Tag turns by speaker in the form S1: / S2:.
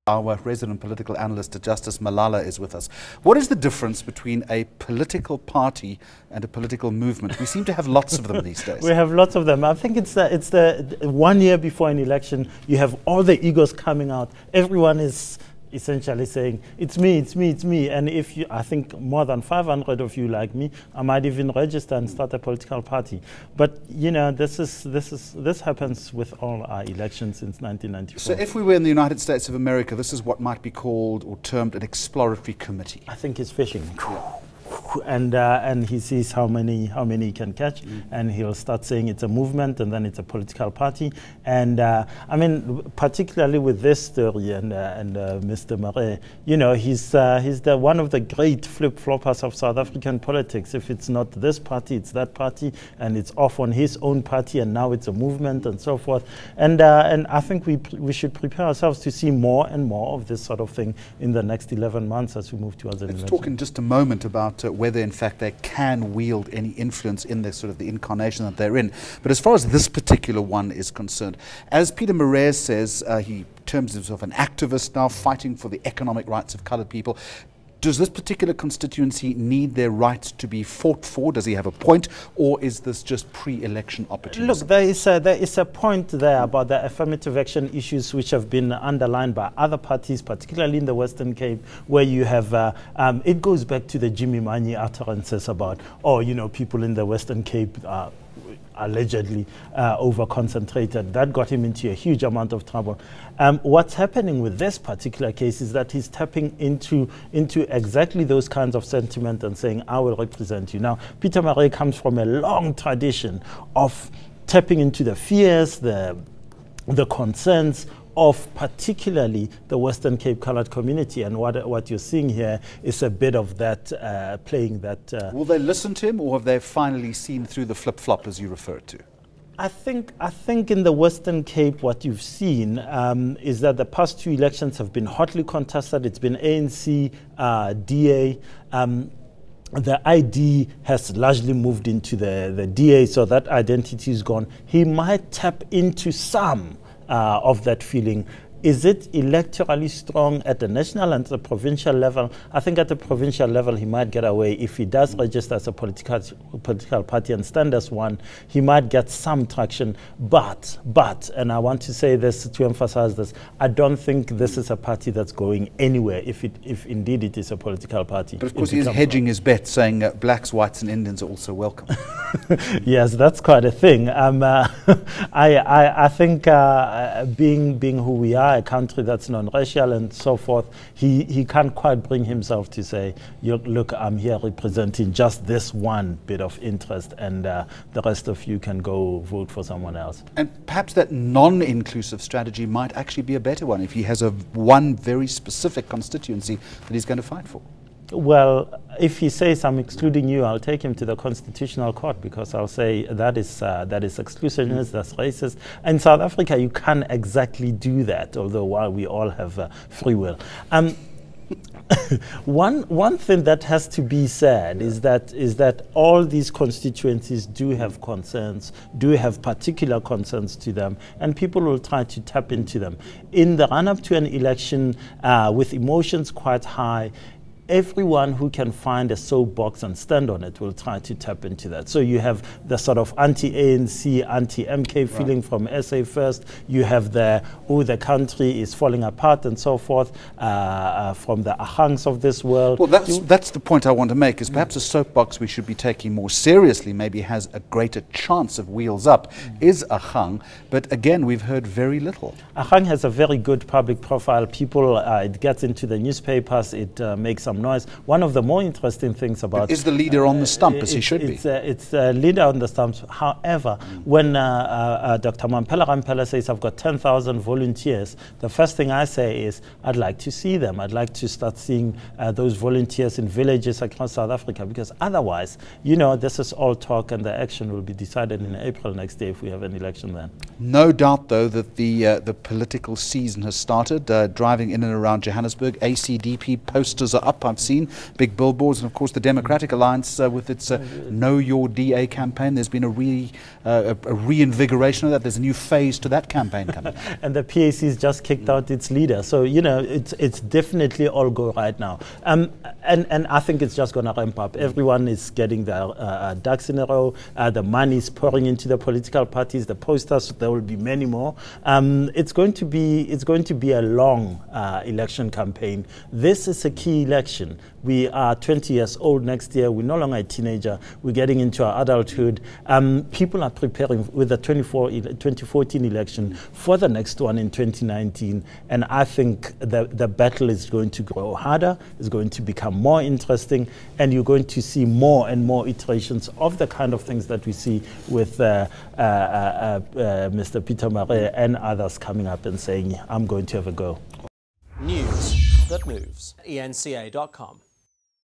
S1: Our resident political analyst, Justice Malala, is with us. What is the difference between a political party and a political movement? We seem to have lots of them these days.
S2: We have lots of them. I think it's the 1 year before an election, you have all the egos coming out. Everyone is essentially saying, it's me, it's me, it's me. And if you, I think more than 500 of you like me, I might even register and start a political party. But you know, this happens with all our elections since 1994.
S1: So if we were in the United States of America, this is what might be called or termed an exploratory committee.
S2: I think it's fishing. And he sees how many he can catch, and he'll start saying it's a movement, and then it's a political party. And I mean, particularly with this story and Mr. Marais, you know, he's one of the great flip-floppers of South African politics. If it's not this party, it's that party, and it's off on his own party, and now it's a movement and so forth. And I think we should prepare ourselves to see more and more of this sort of thing in the next 11 months as we move towards an election.
S1: Let's talk in just a moment about whether in fact they can wield any influence in the sort of the incarnation that they're in. But as far as this particular one is concerned, as Peter Marais says, he terms himself an activist now, fighting for the economic rights of coloured people. Does this particular constituency need their rights to be fought for? Does he have a point, or is this just pre-election opportunism?
S2: Look, there is a point there about the affirmative action issues which have been underlined by other parties, particularly in the Western Cape, where you have, it goes back to the Jimmy Manyi utterances about, oh, you know, people in the Western Cape allegedly over-concentrated. That got him into a huge amount of trouble. What's happening with this particular case is that he's tapping into exactly those kinds of sentiment and saying, I will represent you. Now, Peter Marais comes from a long tradition of tapping into the fears, the concerns of particularly the Western Cape coloured community, and what you're seeing here is a bit of that playing that.
S1: Will they listen to him, or have they finally seen through the flip-flop as you referred to?
S2: I think in the Western Cape what you've seen is that the past two elections have been hotly contested. It's been ANC, DA. The ID has largely moved into the DA, so that identity is gone. He might tap into some of that feeling. Is it electorally strong at the national and the provincial level? I think at the provincial level he might get away. If he does register as a political party and stand as one, he might get some traction. But, and I want to say this to emphasize this, I don't think this is a party that's going anywhere if indeed it is a political party.
S1: But of course he is hedging his bet, saying blacks, whites and Indians are also welcome.
S2: Yes, that's quite a thing. I think being who we are, a country that's non-racial and so forth, he can't quite bring himself to say, look, I'm here representing just this one bit of interest, and the rest of you can go vote for someone else.
S1: And perhaps that non-inclusive strategy might actually be a better one if he has one very specific constituency that he's going to fight for.
S2: Well, if he says I'm excluding you, I'll take him to the Constitutional Court, because I'll say that is exclusionist, that's racist. In South Africa, you can't exactly do that, although while we all have free will. One thing that has to be said is that all these constituencies do have concerns, do have particular concerns to them, and people will try to tap into them. In the run-up to an election, with emotions quite high, everyone who can find a soapbox and stand on it will try to tap into that. So you have the sort of anti-ANC, anti-MK feeling from SA First. You have the country is falling apart and so forth from the Ahangs of this world.
S1: Well, that's the point I want to make, is perhaps a soapbox we should be taking more seriously, maybe has a greater chance of wheels up, is Ahang. But again, we've heard very little.
S2: Ahang has a very good public profile. People, it gets into the newspapers, it makes some noise. One of the more interesting things about...
S1: Is the leader on the stump, as he should be?
S2: It's a leader on the stump. However, when Dr. Mampela Rampela says, I've got 10,000 volunteers, the first thing I say is, I'd like to see them. I'd like to start seeing those volunteers in villages across South Africa, because otherwise, you know, this is all talk, and the action will be decided in April next year if we have an election then.
S1: No doubt, though, that the political season has started. Driving in and around Johannesburg, ACDP posters are up. up. I've seen big billboards, and of course the Democratic Alliance with its Know Your DA campaign. There's been a reinvigoration of that. There's a new phase to that campaign coming up.
S2: And the PAC's just kicked out its leader. So, you know, it's definitely all go right now. And I think it's just going to ramp up. Everyone is getting their ducks in a row. The money is pouring into the political parties, the posters. There will be many more. It's going to be a long election campaign. This is a key election. We are 20 years old next year. We're no longer a teenager. We're getting into our adulthood. People are preparing with the 2014 election for the next one in 2019. And I think the battle is going to grow harder. It's going to become more interesting. And you're going to see more and more iterations of the kind of things that we see with Mr. Peter Marais and others coming up and saying, I'm going to have a go.
S3: News that moves. eNCA.com.